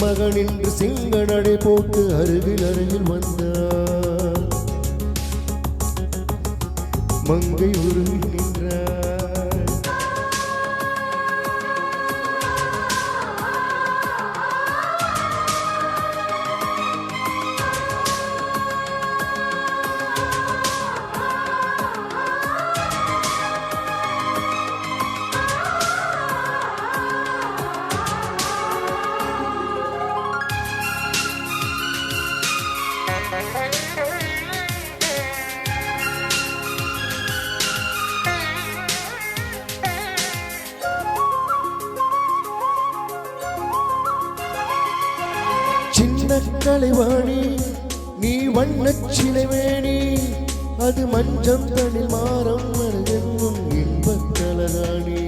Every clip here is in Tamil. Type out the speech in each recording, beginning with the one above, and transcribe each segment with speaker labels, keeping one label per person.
Speaker 1: மகன் என்று சிங்க நடை போட்டு அருகில் அருகில் வந்தார். மங்கை உருகி நின்றார். சின்ன கலைவாணி நீ வண்ணச் சிலைவேணி, அது மஞ்சம் தனில் மாறம் என்னும் இன்பக் கலராணி.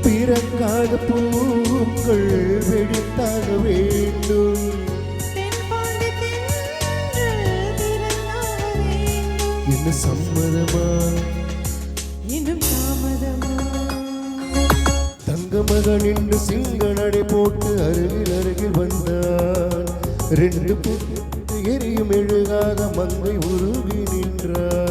Speaker 1: பிறக்காத பூக்கள் வெடித்தாக வேண்டும். என்ன சம்மதமா இன்னும் தாமதமா? தங்க மகன் என்று சிங்க நடை போட்டு அருகில் அருகில் வந்தான். 2 புட்டு எரியும் எழுகாக மங்கை உருகி நின்றார்.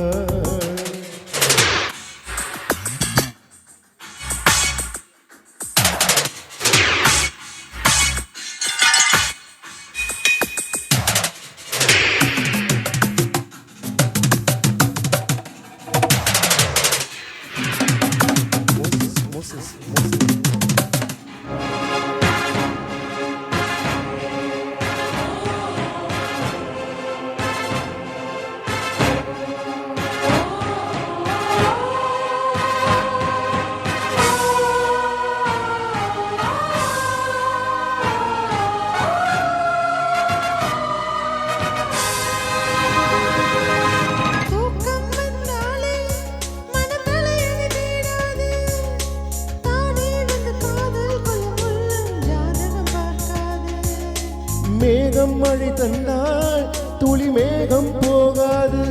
Speaker 1: மேகம் மழை தந்தால் துளி மேகம் போகாது.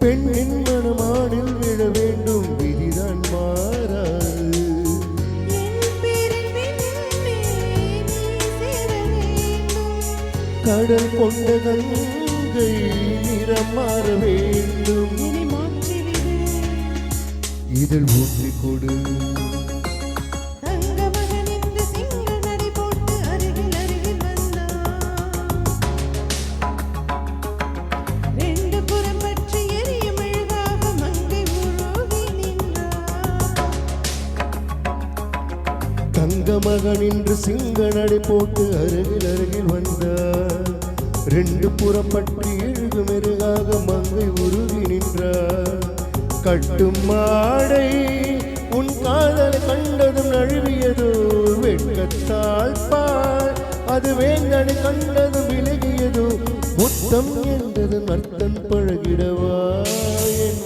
Speaker 1: பெண்ணின் மனமாடில் விழ வேண்டும், விதிதான் மாறாது. கடல் கொண்ட கங்கை நிறம் மாற வேண்டும். இதில் ஊற்றி கொடு. தங்க மகன் என்று சிங்க நடை போட்டு அருகில் அருகில் வந்தார். 2 புறம் பற்றி எழுகு மெருகாக மங்கை உருகி நின்றார். கட்டும் மாடை உன் காதலை கண்டதும் நழுவியதோ வெட்கத்தால் பார். அது வேங்கனை கண்டதும் விலகியதோ முத்தம் என்றது நர்த்தன் பழகிடவா என்